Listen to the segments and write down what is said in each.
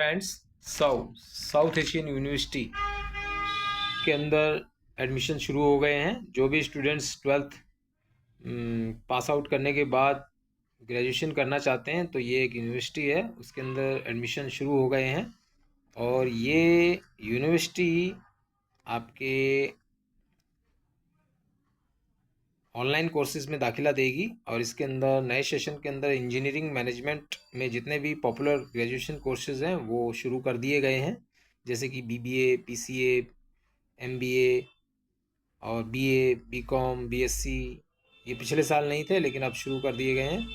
Friends, south Asian university के अंदर admission शुरू हो गए हैं। जो भी स्टूडेंट्स 12th पास आउट करने के बाद ग्रेजुएशन करना चाहते हैं तो ये एक यूनिवर्सिटी है, उसके अंदर एडमिशन शुरू हो गए हैं। और ये यूनिवर्सिटी आपके ऑनलाइन कोर्सेज में दाखिला देगी और इसके अंदर नए सेशन के अंदर इंजीनियरिंग मैनेजमेंट में जितने भी पॉपुलर ग्रेजुएशन कोर्सेज हैं वो शुरू कर दिए गए हैं, जैसे कि बीबीए, पीसीए, एमबीए और बीए, बीकॉम, बीएससी। ये पिछले साल नहीं थे लेकिन अब शुरू कर दिए गए हैं।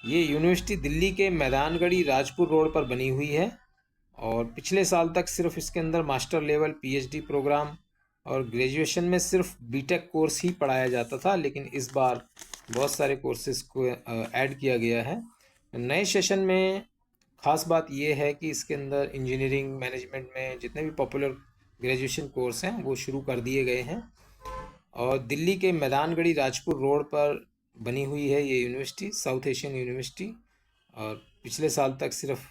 ये यूनिवर्सिटी दिल्ली के मैदानगढ़ी राजपुर रोड पर बनी हुई है और पिछले साल तक सिर्फ इसके अंदर मास्टर लेवल पीएचडी प्रोग्राम और ग्रेजुएशन में सिर्फ बीटेक कोर्स ही पढ़ाया जाता था, लेकिन इस बार बहुत सारे कोर्सेज को ऐड किया गया है। नए सेशन में ख़ास बात यह है कि इसके अंदर इंजीनियरिंग मैनेजमेंट में जितने भी पॉपुलर ग्रेजुएशन कोर्स हैं वो शुरू कर दिए गए हैं। और दिल्ली के मैदानगढ़ी राजपुर रोड पर बनी हुई है ये यूनिवर्सिटी, साउथ एशियन यूनिवर्सिटी। और पिछले साल तक सिर्फ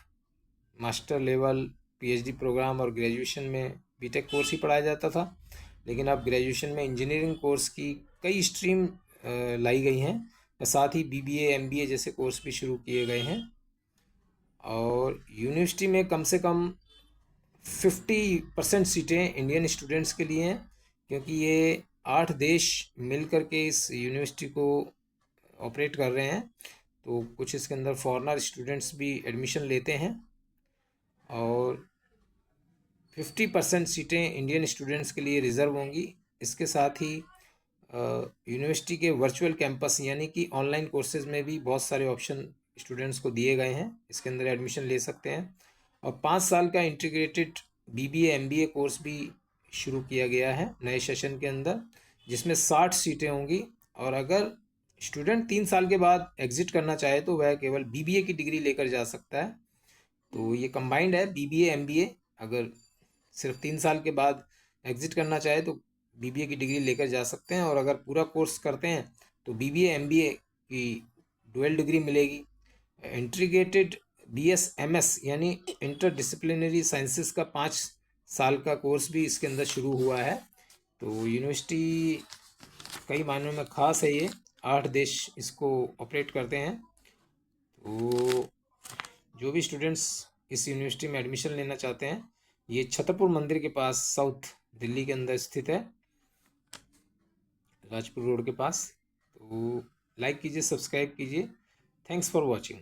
मास्टर लेवल पीएचडी प्रोग्राम और ग्रेजुएशन में बीटेक कोर्स ही पढ़ाया जाता था, लेकिन अब ग्रेजुएशन में इंजीनियरिंग कोर्स की कई स्ट्रीम लाई गई हैं। साथ ही बीबीए, एमबीए जैसे कोर्स भी शुरू किए गए हैं। और यूनिवर्सिटी में कम से कम 50% सीटें इंडियन स्टूडेंट्स के लिए हैं, क्योंकि ये 8 देश मिल कर के इस यूनिवर्सिटी को ऑपरेट कर रहे हैं। तो कुछ इसके अंदर फॉरेनर स्टूडेंट्स भी एडमिशन लेते हैं और 50% सीटें इंडियन स्टूडेंट्स के लिए रिज़र्व होंगी। इसके साथ ही यूनिवर्सिटी के वर्चुअल कैंपस यानी कि ऑनलाइन कोर्सेज में भी बहुत सारे ऑप्शन स्टूडेंट्स को दिए गए हैं, इसके अंदर एडमिशन ले सकते हैं। और 5 साल का इंटीग्रेटेड बीबीए एमबीए कोर्स भी शुरू किया गया है नए सेशन के अंदर, जिसमें 60 सीटें होंगी। और अगर स्टूडेंट 3 साल के बाद एग्ज़िट करना चाहे तो वह केवल बीबीए की डिग्री लेकर जा सकता है। तो ये कंबाइंड है बीबीए एमबीए। अगर सिर्फ 3 साल के बाद एग्ज़िट करना चाहे तो बीबीए की डिग्री लेकर जा सकते हैं, और अगर पूरा कोर्स करते हैं तो बीबीए एमबीए की डुअल डिग्री मिलेगी। इंटीग्रेटेड बीएसएमएस यानी इंटर डिसिप्लिनरी साइंसेस का 5 साल का कोर्स भी इसके अंदर शुरू हुआ है। तो यूनिवर्सिटी कई मायनों में ख़ास है। ये 8 देश इसको ऑपरेट करते हैं। तो जो भी स्टूडेंट्स इस यूनिवर्सिटी में एडमिशन लेना चाहते हैं, ये छतरपुर मंदिर के पास साउथ दिल्ली के अंदर स्थित है, राजपुर रोड के पास। तो लाइक कीजिए, सब्सक्राइब कीजिए। Thanks for watching.